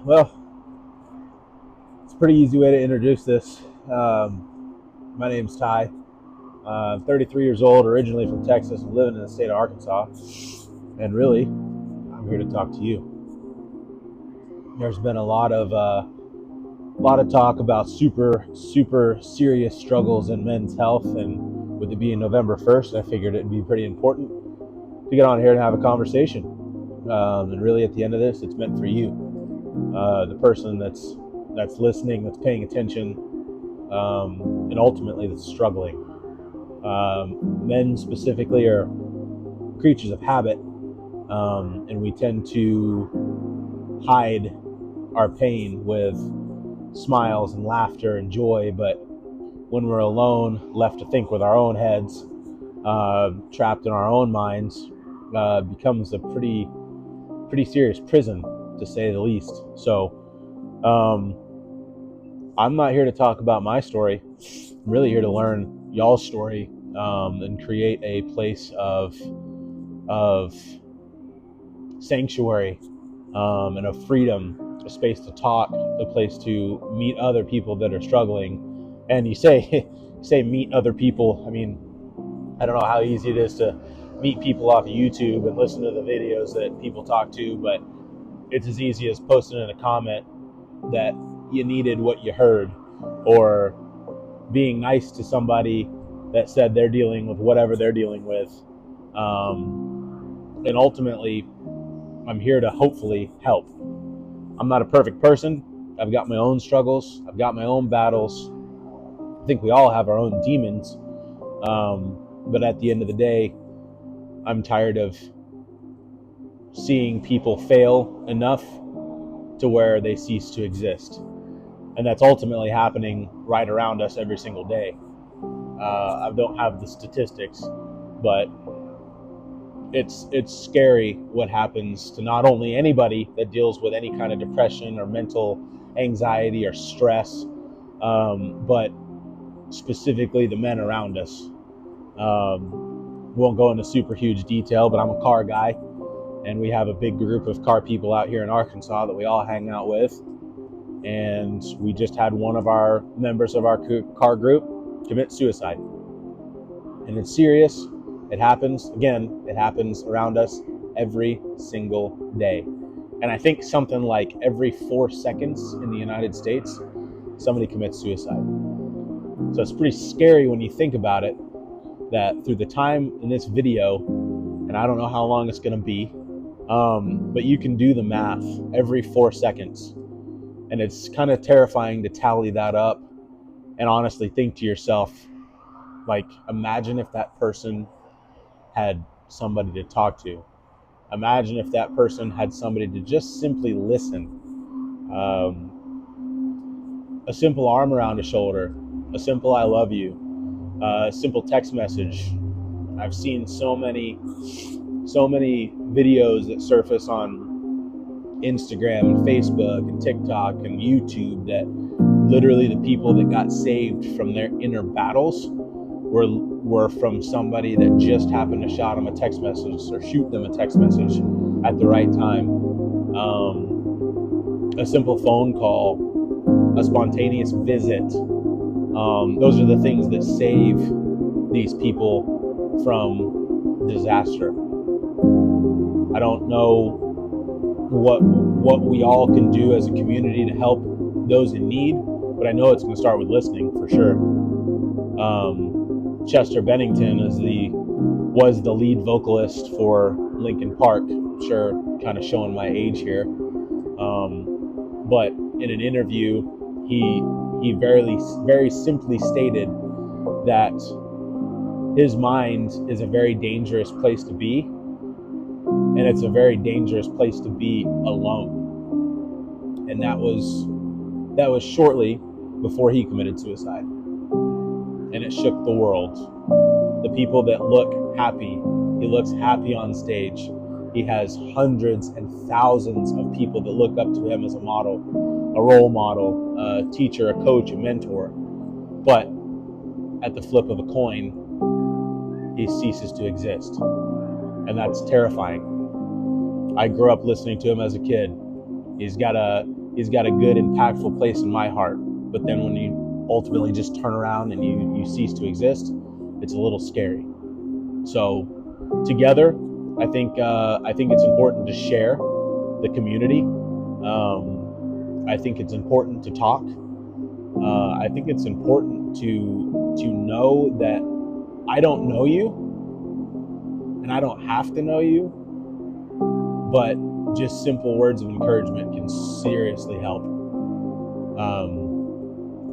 Well, it's a pretty easy way to introduce this. My name's Ty. I'm 33 years old, originally from Texas, and living in the state of Arkansas. And really, I'm here to talk to you. There's been a lot of talk about super serious struggles in men's health, and with it being November 1st, I figured it'd be pretty important to get on here and have a conversation. And really, at the end of this, it's meant for you, the person that's listening, that's paying attention, and ultimately that's struggling. Men specifically are creatures of habit, and we tend to hide our pain with smiles and laughter and joy. But when we're alone, left to think with our own heads, trapped in our own minds, becomes a pretty serious prison, to say the least. So I'm not here to talk about my story. I'm really here to learn y'all's story, and create a place of sanctuary, and of freedom, a space to talk, a place to meet other people that are struggling. And you say say meet other people. I mean, I don't know how easy it is to meet people off of YouTube and listen to the videos that people talk to, but it's as easy as posting in a comment that you needed what you heard, or being nice to somebody that said they're dealing with whatever they're dealing with. And ultimately, I'm here to hopefully help. I'm not a perfect person. I've got my own struggles. I've got my own battles. I think we all have our own demons. But at the end of the day, I'm tired of seeing people fail enough to where they cease to exist. And that's ultimately happening right around us every single day. I don't have the statistics, but it's scary what happens to not only anybody that deals with any kind of depression or mental anxiety or stress, but specifically the men around us. Won't go into super huge detail, but I'm a car guy, and we have a big group of car people out here in Arkansas that we all hang out with. And we just had one of our members of our car group commit suicide. And it's serious. It happens. Again, it happens around us every single day. And I think something like every 4 seconds in the United States, somebody commits suicide. So it's pretty scary when you think about it, that through the time in this video, and I don't know how long it's going to be, but you can do the math every 4 seconds. And it's kind of terrifying to tally that up and honestly think to yourself, like, imagine if that person had somebody to talk to. Imagine if that person had somebody to just simply listen. A simple arm around a shoulder, a simple I love you, a simple text message. I've seen so many videos that surface on Instagram and Facebook and TikTok and YouTube that literally the people that got saved from their inner battles were from somebody that just happened to shoot them a text message at the right time. A simple phone call, a spontaneous visit. Those are the things that save these people from disaster. I don't know what we all can do as a community to help those in need, but I know it's going to start with listening for sure. Chester Bennington was the lead vocalist for Linkin Park. I'm sure, kind of showing my age here. But in an interview, he very simply stated that his mind is a very dangerous place to be, and it's a very dangerous place to be alone. And that was shortly before he committed suicide. And it shook the world. The people that look happy, he looks happy on stage. He has hundreds and thousands of people that look up to him as a model, a role model, a teacher, a coach, a mentor. But at the flip of a coin, he ceases to exist. And that's terrifying. I grew up listening to him as a kid. He's got a he's got a good, impactful place in my heart. But then when you ultimately just turn around and you cease to exist, it's a little scary. So together, I think it's important to share the community. I think it's important to talk. I think it's important to know that I don't know you, and I don't have to know you, but just simple words of encouragement can seriously help.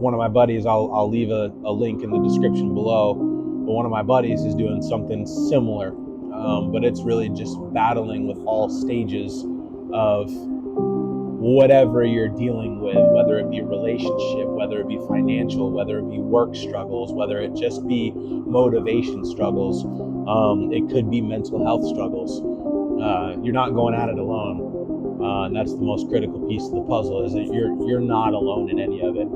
One of my buddies, I'll leave a link in the description below, but one of my buddies is doing something similar, but it's really just battling with all stages of whatever you're dealing with, whether it be a relationship, whether it be financial, whether it be work struggles, whether it just be motivation struggles. It could be mental health struggles. You're not going at it alone. And that's the most critical piece of the puzzle, is that you're not alone in any of it.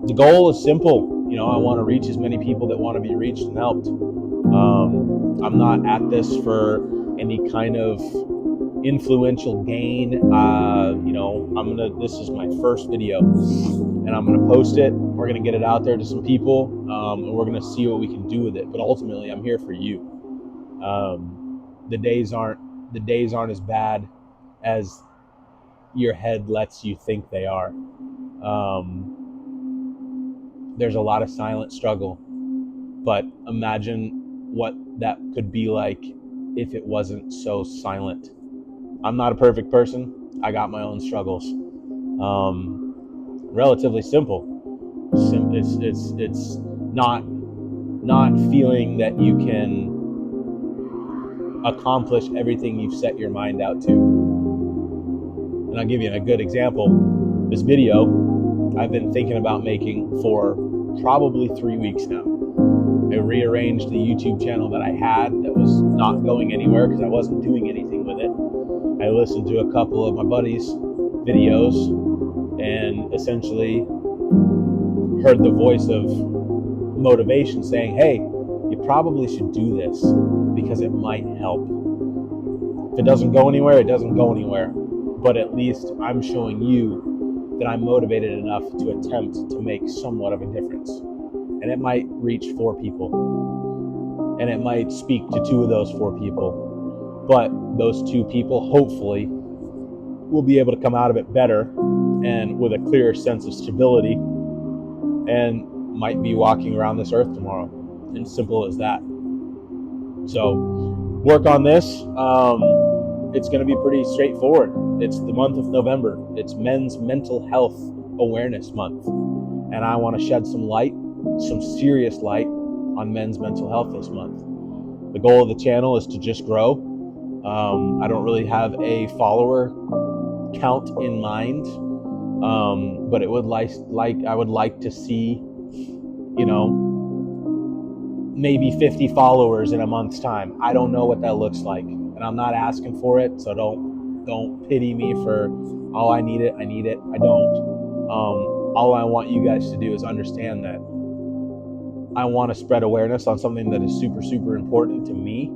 The goal is simple. I want to reach as many people that want to be reached and helped. I'm not at this for any kind of influential gain. This is my first video, and I'm gonna post it. We're gonna get it out there to some people, and we're gonna see what we can do with it. But ultimately, I'm here for you. The days aren't as bad as your head lets you think they are. There's a lot of silent struggle, but imagine what that could be like if it wasn't so silent. I'm not a perfect person. I got my own struggles. Relatively simple. It's not feeling that you can accomplish everything you've set your mind out to. And I'll give you a good example. This video I've been thinking about making for probably 3 weeks now. I rearranged the YouTube channel that I had that was not going anywhere because I wasn't doing anything with it. I listened to a couple of my buddies' videos and essentially heard the voice of motivation saying, hey, you probably should do this because it might help. If it doesn't go anywhere, it doesn't go anywhere. But at least I'm showing you that I'm motivated enough to attempt to make somewhat of a difference. And it might reach 4 people. And it might speak to 2 of those 4 people. But those 2 people, hopefully, will be able to come out of it better and with a clearer sense of stability, and might be walking around this earth tomorrow. And simple as that. So, work on this. It's going to be pretty straightforward. It's the month of November. It's Men's Mental Health Awareness Month. And I want to shed some light, some serious light, on men's mental health this month. The goal of the channel is to just grow. I don't really have a follower count in mind, but I would like to see, maybe 50 followers in a month's time. I don't know what that looks like, and I'm not asking for it, so don't pity me for, oh, I need it. I don't. All I want you guys to do is understand that I want to spread awareness on something that is super, super important to me.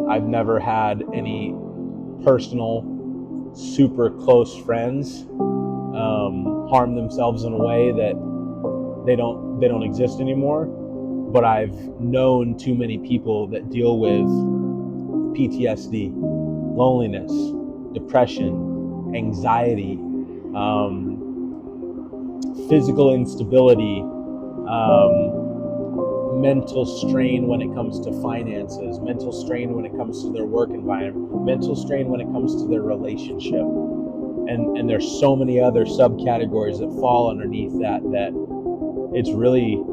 I've never had any personal, super close friends harm themselves in a way that they don't exist anymore. But I've known too many people that deal with PTSD, loneliness, depression, anxiety, physical instability, mental strain when it comes to finances, mental strain when it comes to their work environment, mental strain when it comes to their relationship. And there's so many other subcategories that fall underneath that it's really,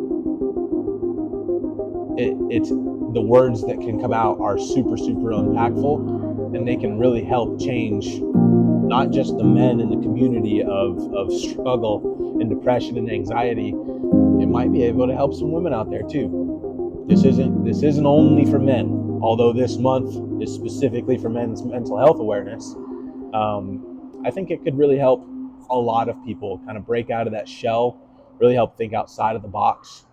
it's the words that can come out are super, super impactful, and they can really help change not just the men in the community of struggle and depression and anxiety. It might be able to help some women out there too. This isn't only for men, although this month is specifically for men's mental health awareness. I think it could really help a lot of people kind of break out of that shell, really help think outside of the box.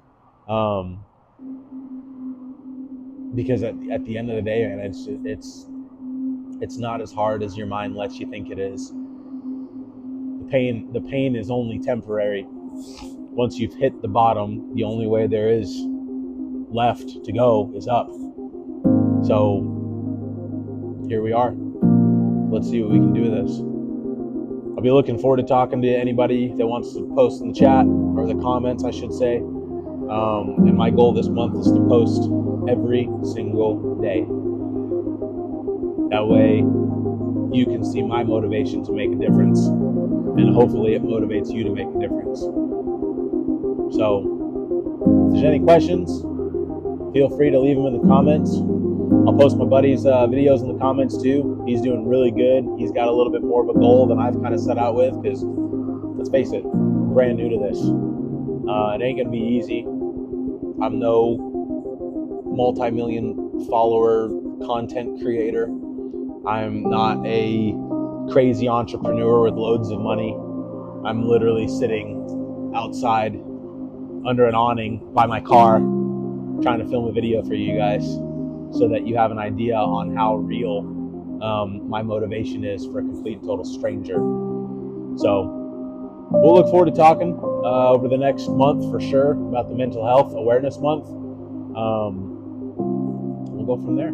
Because at the end of the day, man, it's It's not as hard as your mind lets you think it is. The pain is only temporary. Once you've hit the bottom, the only way there is left to go is up. So here we are. Let's see what we can do with this. I'll be looking forward to talking to anybody that wants to post in the chat, or the comments, I should say. And my goal this month is to post every single day. That way you can see my motivation to make a difference, and hopefully it motivates you to make a difference. So if there's any questions, feel free to leave them in the comments. I'll post my buddy's videos in the comments too. He's doing really good. He's got a little bit more of a goal than I've kind of set out with, because let's face it, I'm brand new to this. It ain't gonna be easy. I'm no multi-million follower content creator. I'm not a crazy entrepreneur with loads of money. I'm literally sitting outside under an awning by my car trying to film a video for you guys, so that you have an idea on how real my motivation is for a complete and total stranger. So we'll look forward to talking over the next month for sure about the Mental Health Awareness Month. We'll go from there.